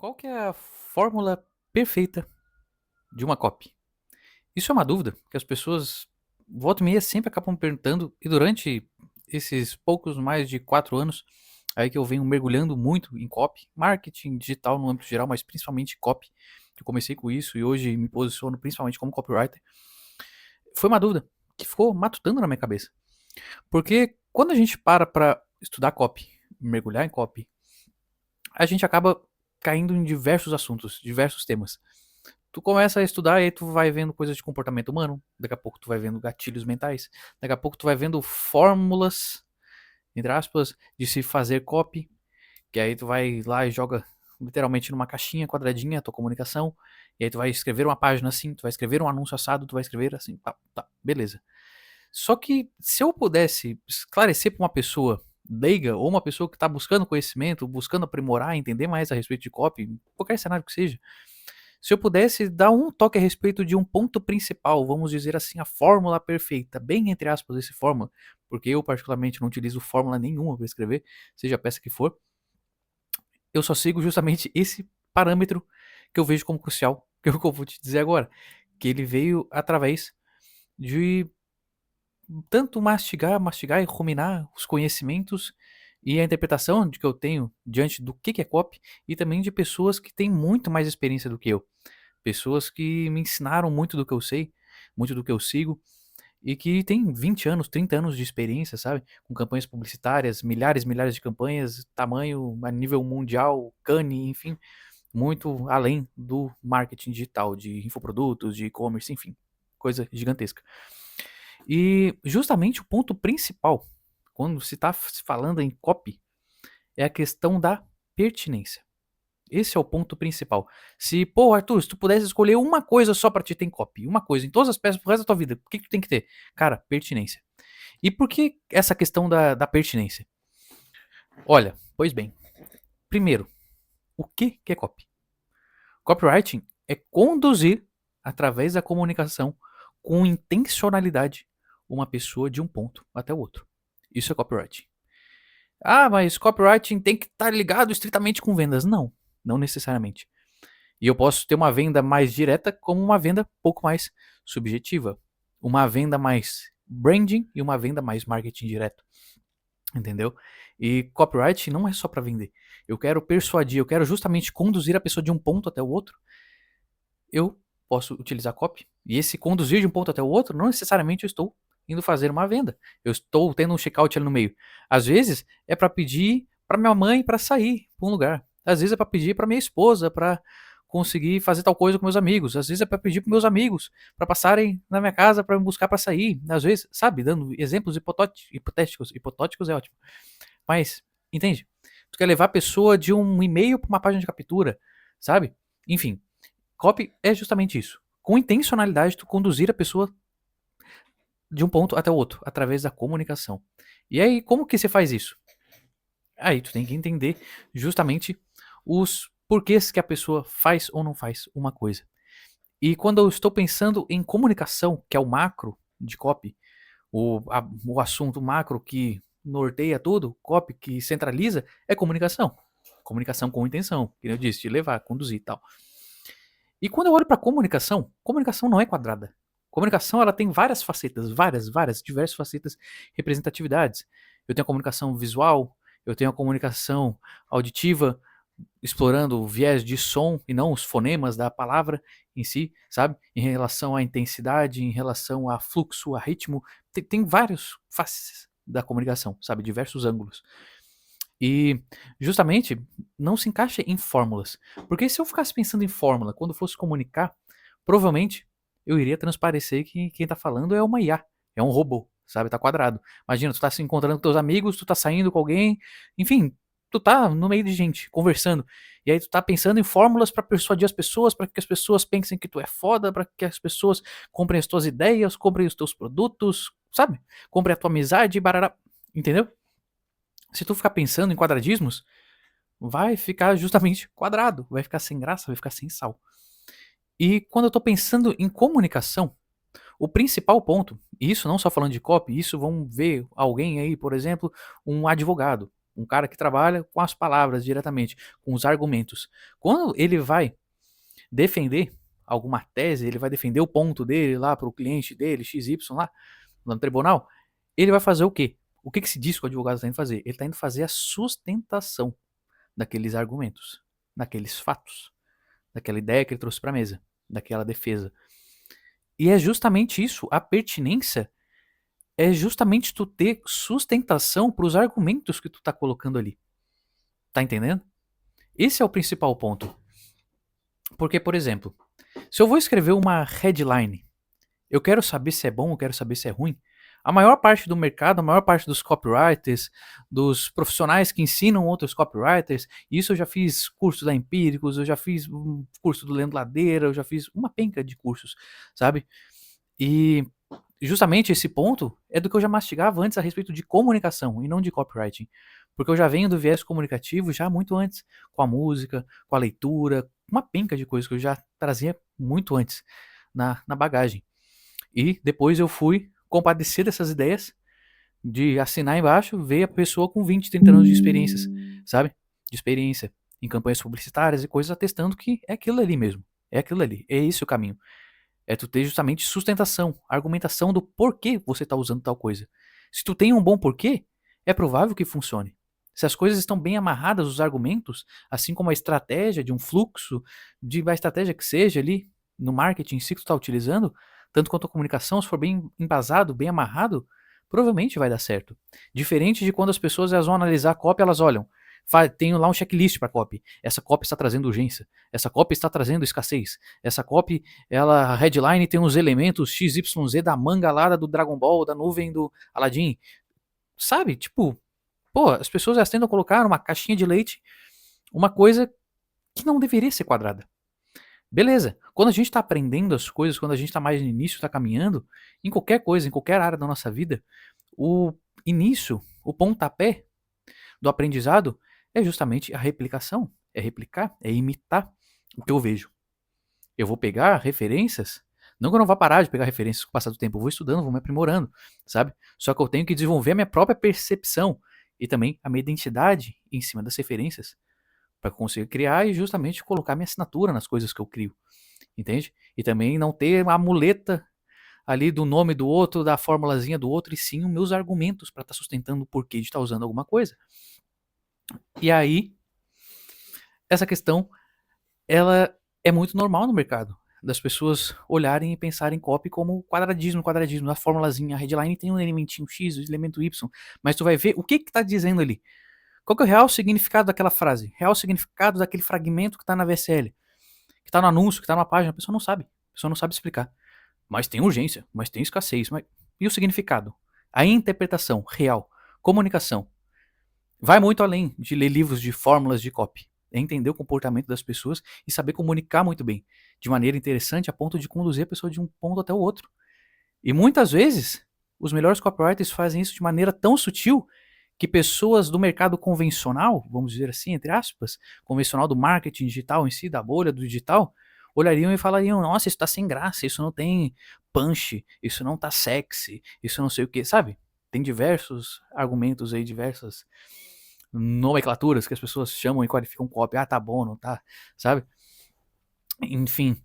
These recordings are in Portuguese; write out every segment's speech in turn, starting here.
Qual que é a fórmula perfeita de uma copy? Isso é uma dúvida que as pessoas volta e meia sempre acabam me perguntando e durante esses poucos mais de 4 anos aí que eu venho mergulhando muito em copy, marketing digital no âmbito geral, mas principalmente copy, que eu comecei com isso e hoje me posiciono principalmente como copywriter, foi uma dúvida que ficou matutando na minha cabeça. Porque quando a gente para estudar copy, mergulhar em copy, a gente acaba caindo em diversos assuntos, diversos temas. Tu começa a estudar e aí tu vai vendo coisas de comportamento humano, daqui a pouco tu vai vendo gatilhos mentais, daqui a pouco tu vai vendo fórmulas, entre aspas, de se fazer copy, que aí tu vai lá e joga literalmente numa caixinha quadradinha a tua comunicação, e aí tu vai escrever uma página assim, tu vai escrever um anúncio assado, tu vai escrever assim, tá, beleza. Só que se eu pudesse esclarecer para uma pessoa leiga ou uma pessoa que está buscando conhecimento, buscando aprimorar, entender mais a respeito de copy, qualquer cenário que seja, se eu pudesse dar um toque a respeito de um ponto principal, vamos dizer assim, a fórmula perfeita, bem entre aspas esse fórmula, porque eu particularmente não utilizo fórmula nenhuma para escrever, seja a peça que for, eu só sigo justamente esse parâmetro que eu vejo como crucial, que é o que eu vou te dizer agora, que ele veio através de tanto mastigar e ruminar os conhecimentos e a interpretação de que eu tenho diante do que é copy e também de pessoas que têm muito mais experiência do que eu. Pessoas que me ensinaram muito do que eu sei, muito do que eu sigo, e que têm 20 anos, 30 anos de experiência, sabe? Com campanhas publicitárias, milhares de campanhas, tamanho a nível mundial, Cannes, enfim, muito além do marketing digital, de infoprodutos, de e-commerce, enfim, coisa gigantesca. E justamente o ponto principal, quando se está falando em copy, é a questão da pertinência. Esse é o ponto principal. Se, pô, Arthur, se tu pudesse escolher uma coisa só pra ti ter em copy, uma coisa, em todas as peças pro resto da tua vida, o que tu tem que ter? Cara, pertinência. E por que essa questão da pertinência? Olha, pois bem, primeiro, o que é copy? Copywriting é conduzir, através da comunicação, com intencionalidade, uma pessoa de um ponto até o outro. Isso é copywriting. Ah, mas copywriting tem que estar ligado estritamente com vendas. Não, não necessariamente. E eu posso ter uma venda mais direta como uma venda um pouco mais subjetiva. Uma venda mais branding e uma venda mais marketing direto. Entendeu? E copyright não é só para vender. Eu quero persuadir, eu quero justamente conduzir a pessoa de um ponto até o outro. Eu posso utilizar copy. E esse conduzir de um ponto até o outro, não necessariamente eu estou indo fazer uma venda. Eu estou tendo um checkout ali no meio. Às vezes é para pedir para minha mãe para sair para um lugar. Às vezes é para pedir para minha esposa para conseguir fazer tal coisa com meus amigos. Às vezes é para pedir para meus amigos para passarem na minha casa para me buscar para sair. Às vezes, sabe, dando exemplos hipotéticos. Hipotéticos é ótimo. Mas, entende? Tu quer levar a pessoa de um e-mail para uma página de captura, sabe? Enfim, copy é justamente isso. Com intencionalidade, tu conduzir a pessoa de um ponto até o outro, através da comunicação. E aí, como que você faz isso? Aí tu tem que entender justamente os porquês que a pessoa faz ou não faz uma coisa. E quando eu estou pensando em comunicação, que é o macro de copy, o assunto macro que norteia tudo, copy que centraliza, é comunicação. Comunicação com intenção, que eu disse, de levar, conduzir e tal. E quando eu olho para comunicação não é quadrada. Comunicação ela tem várias facetas, várias, diversas facetas, representatividades. Eu tenho a comunicação visual, eu tenho a comunicação auditiva, explorando o viés de som e não os fonemas da palavra em si, sabe? Em relação à intensidade, em relação a fluxo, a ritmo, tem vários faces da comunicação, sabe? Diversos ângulos. E justamente não se encaixa em fórmulas. Porque se eu ficasse pensando em fórmula quando fosse comunicar, provavelmente eu iria transparecer que quem tá falando é uma IA, é um robô, sabe? Tá quadrado. Imagina, tu tá se encontrando com teus amigos, tu tá saindo com alguém, enfim, tu tá no meio de gente, conversando. E aí tu tá pensando em fórmulas para persuadir as pessoas, para que as pessoas pensem que tu é foda, para que as pessoas comprem as tuas ideias, comprem os teus produtos, sabe? Comprem a tua amizade, barará. Entendeu? Se tu ficar pensando em quadradismos, vai ficar justamente quadrado, vai ficar sem graça, vai ficar sem sal. E quando eu estou pensando em comunicação, o principal ponto, e isso não só falando de copy, isso vamos ver alguém aí, por exemplo, um advogado, um cara que trabalha com as palavras diretamente, com os argumentos. Quando ele vai defender alguma tese, ele vai defender o ponto dele lá para o cliente dele, XY lá no tribunal, ele vai fazer o quê? O que se diz que o advogado está indo fazer? Ele está indo fazer a sustentação daqueles argumentos, daqueles fatos, daquela ideia que ele trouxe para a mesa, daquela defesa. E é justamente isso, a pertinência é justamente tu ter sustentação para os argumentos que tu tá colocando ali. Tá entendendo? Esse é o principal ponto. Porque, por exemplo, se eu vou escrever uma headline, eu quero saber se é bom, eu quero saber se é ruim. A maior parte do mercado, a maior parte dos copywriters, dos profissionais que ensinam outros copywriters, isso eu já fiz curso da Empíricos, eu já fiz um curso do Leandro Ladeira, eu já fiz uma penca de cursos, sabe? E justamente esse ponto é do que eu já mastigava antes a respeito de comunicação e não de copywriting. Porque eu já venho do viés comunicativo já muito antes, com a música, com a leitura, uma penca de coisas que eu já trazia muito antes na bagagem. E depois eu fui compadecer dessas ideias de assinar embaixo, veio a pessoa com 20, 30 anos de experiências, sabe? De experiência em campanhas publicitárias e coisas atestando que é aquilo ali mesmo. É aquilo ali. É esse o caminho. É tu ter justamente sustentação, argumentação do porquê você está usando tal coisa. Se tu tem um bom porquê, é provável que funcione. Se as coisas estão bem amarradas, os argumentos, assim como a estratégia de um fluxo, de uma estratégia que seja ali no marketing em si que tu está utilizando, tanto quanto a comunicação, se for bem embasado, bem amarrado, provavelmente vai dar certo. Diferente de quando as pessoas elas vão analisar a cópia, elas olham, tenho lá um checklist para copy. Essa copy está trazendo urgência. Essa copy está trazendo escassez. Essa copy, a headline tem os elementos XYZ da manga lá do Dragon Ball, da nuvem do Aladdin. Sabe? Tipo, pô, as pessoas elas tentam colocar numa caixinha de leite uma coisa que não deveria ser quadrada. Beleza. Quando a gente está aprendendo as coisas, quando a gente está mais no início, está caminhando, em qualquer coisa, em qualquer área da nossa vida, o início, o pontapé do aprendizado é justamente a replicação. É replicar, é imitar o que eu vejo. Eu vou pegar referências, não que eu não vá parar de pegar referências com o passar do tempo, eu vou estudando, vou me aprimorando, sabe? Só que eu tenho que desenvolver a minha própria percepção e também a minha identidade em cima das referências para conseguir criar e justamente colocar minha assinatura nas coisas que eu crio, entende? E também não ter uma muleta ali do nome do outro, da formulazinha do outro, e sim os meus argumentos para estar sustentando o porquê de estar usando alguma coisa. E aí, essa questão, ela é muito normal no mercado, das pessoas olharem e pensarem copy como quadradismo, a formulazinha, a headline tem um elementinho X, um elemento Y, mas tu vai ver o que tá dizendo ali. Qual que é o real significado daquela frase? Real significado daquele fragmento que tá na VSL, que tá no anúncio, que tá numa página, a pessoa não sabe explicar. Mas tem urgência, mas tem escassez, mas... E o significado? A interpretação real, comunicação. Vai muito além de ler livros de fórmulas de copy. É entender o comportamento das pessoas e saber comunicar muito bem, de maneira interessante a ponto de conduzir a pessoa de um ponto até o outro. E muitas vezes, os melhores copywriters fazem isso de maneira tão sutil que pessoas do mercado convencional, vamos dizer assim, entre aspas, convencional do marketing digital em si, da bolha do digital, olhariam e falariam, nossa, isso tá sem graça, isso não tem punch, isso não tá sexy, isso não sei o que, sabe? Tem diversos argumentos aí, diversas nomenclaturas que as pessoas chamam e qualificam copy. Ah, tá bom, não tá, sabe? Enfim,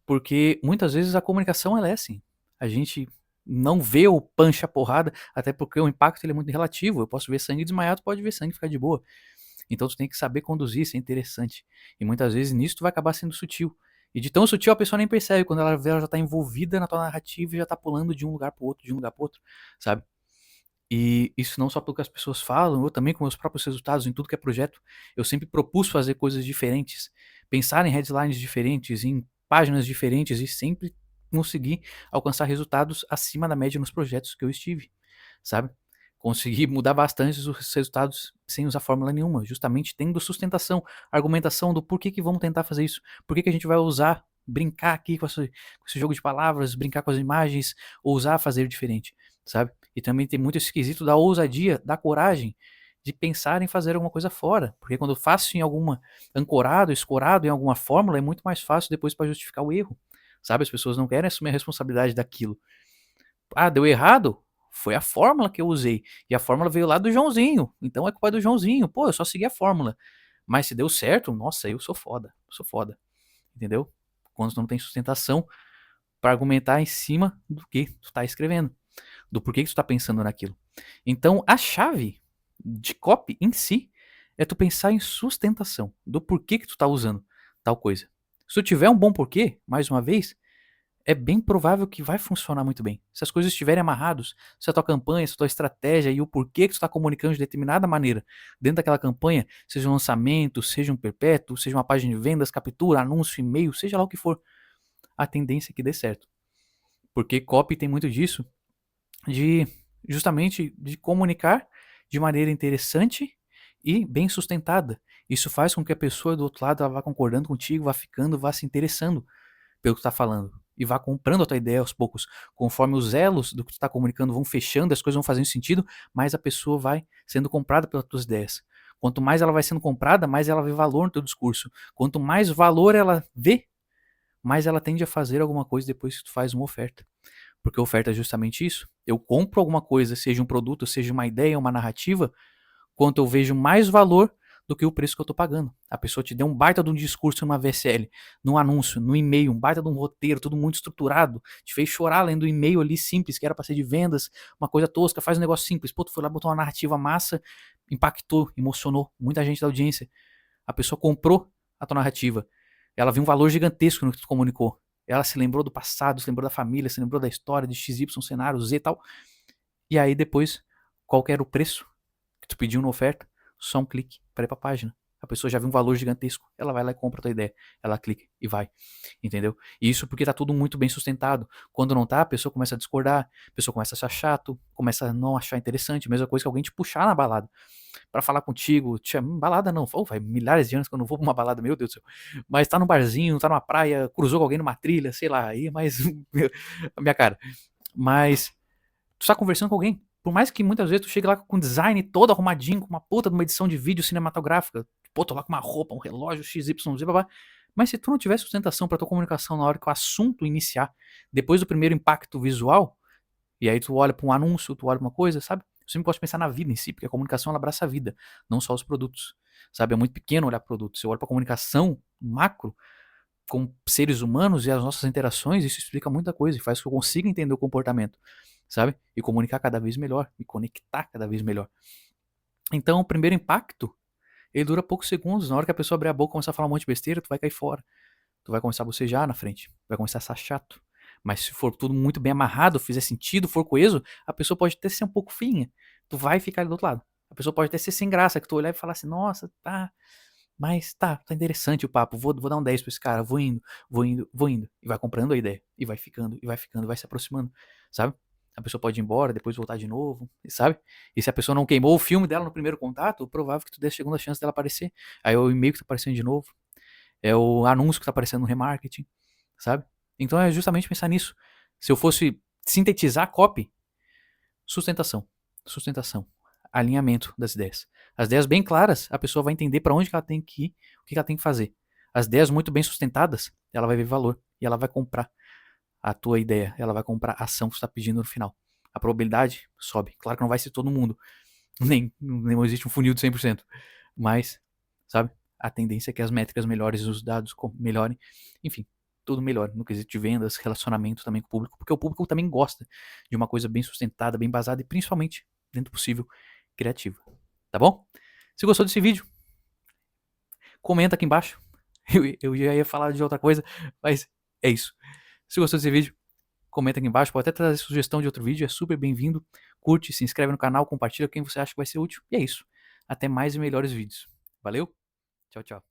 porque muitas vezes a comunicação ela é assim. A gente não vê o punch, a porrada, até porque o impacto ele é muito relativo. Eu posso ver sangue desmaiado, pode ver sangue ficar de boa. Então tu tem que saber conduzir, isso é interessante. E muitas vezes nisso tu vai acabar sendo sutil. E de tão sutil a pessoa nem percebe, quando ela vê, ela já tá envolvida na tua narrativa e já tá pulando de um lugar pro outro, de um lugar pro outro, sabe? E isso não só pelo que as pessoas falam, eu também com meus próprios resultados em tudo que é projeto, eu sempre propus fazer coisas diferentes, pensar em headlines diferentes, em páginas diferentes e sempre conseguir alcançar resultados acima da média nos projetos que eu estive, sabe? Consegui mudar bastante os resultados sem usar fórmula nenhuma, justamente tendo sustentação, argumentação do porquê que vamos tentar fazer isso, por que a gente vai usar, brincar aqui com esse jogo de palavras, brincar com as imagens, ousar fazer diferente, sabe? E também tem muito esse esquisito da ousadia, da coragem de pensar em fazer alguma coisa fora. Porque quando eu faço em alguma ancorado, escorado em alguma fórmula, é muito mais fácil depois para justificar o erro. Sabe? As pessoas não querem assumir a responsabilidade daquilo. Ah, deu errado? Foi a fórmula que eu usei. E a fórmula veio lá do Joãozinho. Então é culpa do Joãozinho. Pô, eu só segui a fórmula. Mas se deu certo, nossa, eu sou foda. Sou foda. Entendeu? Quando tu não tem sustentação para argumentar em cima do que tu tá escrevendo. Do porquê que tu tá pensando naquilo. Então, a chave de copy em si é tu pensar em sustentação. Do porquê que tu tá usando tal coisa. Se tu tiver um bom porquê, mais uma vez, é bem provável que vai funcionar muito bem. Se as coisas estiverem amarrados, se a tua campanha, se a tua estratégia e o porquê que tu está comunicando de determinada maneira dentro daquela campanha, seja um lançamento, seja um perpétuo, seja uma página de vendas, captura, anúncio, e-mail, seja lá o que for, a tendência é que dê certo. Porque copy tem muito disso, de justamente de comunicar de maneira interessante e bem sustentada. Isso faz com que a pessoa do outro lado ela vá concordando contigo, vá ficando, vá se interessando pelo que tu tá falando. E vá comprando a tua ideia aos poucos. Conforme os elos do que tu tá comunicando vão fechando, as coisas vão fazendo sentido, mais a pessoa vai sendo comprada pelas tuas ideias. Quanto mais ela vai sendo comprada, mais ela vê valor no teu discurso. Quanto mais valor ela vê, mais ela tende a fazer alguma coisa depois que tu faz uma oferta. Porque a oferta é justamente isso. Eu compro alguma coisa, seja um produto, seja uma ideia, uma narrativa, quanto eu vejo mais valor do que o preço que eu tô pagando. A pessoa te deu um baita de um discurso numa VSL, num anúncio, no e-mail, um baita de um roteiro, tudo muito estruturado, te fez chorar lendo o e-mail ali simples, que era pra ser de vendas, uma coisa tosca, faz um negócio simples. Pô, tu foi lá, botou uma narrativa massa, impactou, emocionou muita gente da audiência. A pessoa comprou a tua narrativa. Ela viu um valor gigantesco no que tu comunicou. Ela se lembrou do passado, se lembrou da família, se lembrou da história, de XY cenário, Z e tal. E aí depois, qual que era o preço que tu pediu na oferta? Só um clique para ir pra página. A pessoa já viu um valor gigantesco. Ela vai lá e compra a tua ideia. Ela clica e vai. Entendeu? E isso porque tá tudo muito bem sustentado. Quando não tá, a pessoa começa a discordar, a pessoa começa a achar chato, começa a não achar interessante. Mesma coisa que alguém te puxar na balada pra falar contigo. Balada não. Oh, vai milhares de anos que eu não vou pra uma balada, meu Deus do céu. Mas tá num barzinho, tá numa praia, cruzou com alguém numa trilha, sei lá. Aí é mais a minha cara. Mas tu tá conversando com alguém. Por mais que muitas vezes tu chegue lá com um design todo arrumadinho, com uma puta de uma edição de vídeo cinematográfica, pô, tô lá com uma roupa, um relógio, XYZ, blá. Mas se tu não tiver sustentação pra tua comunicação na hora que o assunto iniciar, depois do primeiro impacto visual, e aí tu olha pra um anúncio, tu olha pra uma coisa, sabe? Eu sempre gosto de pensar na vida em si, porque a comunicação ela abraça a vida, não só os produtos, sabe? É muito pequeno olhar produtos. Eu olho pra comunicação macro, com seres humanos e as nossas interações, isso explica muita coisa e faz com que eu consiga entender o comportamento, sabe? E comunicar cada vez melhor, me conectar cada vez melhor. Então, o primeiro impacto, ele dura poucos segundos. Na hora que a pessoa abrir a boca e começar a falar um monte de besteira, tu vai cair fora. Tu vai começar a bocejar na frente. Vai começar a achar chato. Mas se for tudo muito bem amarrado, fizer sentido, for coeso, a pessoa pode até ser um pouco finha. Tu vai ficar ali do outro lado. A pessoa pode até ser sem graça, que tu olhar e falar assim, nossa, tá, mas tá interessante o papo, vou dar um 10 pra esse cara, vou indo, vou indo, vou indo. E vai comprando a ideia, e vai ficando, vai se aproximando, sabe? A pessoa pode ir embora, depois voltar de novo, sabe? E se a pessoa não queimou o filme dela no primeiro contato, é provável que tu dê a segunda chance dela aparecer. Aí é o e-mail que tá aparecendo de novo, é o anúncio que tá aparecendo no remarketing, sabe? Então é justamente pensar nisso. Se eu fosse sintetizar a copy, sustentação, sustentação, alinhamento das ideias. As ideias bem claras, a pessoa vai entender para onde que ela tem que ir, o que ela tem que fazer. As ideias muito bem sustentadas, ela vai ver valor e ela vai comprar a tua ideia, ela vai comprar a ação que você está pedindo no final. A probabilidade sobe. Claro que não vai ser todo mundo, nem existe um funil de 100%, mas, sabe, a tendência é que as métricas melhores, os dados melhorem, enfim, tudo melhor no quesito de vendas, relacionamento também com o público, porque o público também gosta de uma coisa bem sustentada, bem basada e principalmente, dentro do possível, criativa. Tá bom? Se gostou desse vídeo, comenta aqui embaixo. Eu já ia falar de outra coisa, mas é isso. Se gostou desse vídeo, comenta aqui embaixo. Pode até trazer sugestão de outro vídeo, é super bem-vindo. Curte, se inscreve no canal, compartilha quem você acha que vai ser útil. E é isso. Até mais e melhores vídeos. Valeu? Tchau, tchau.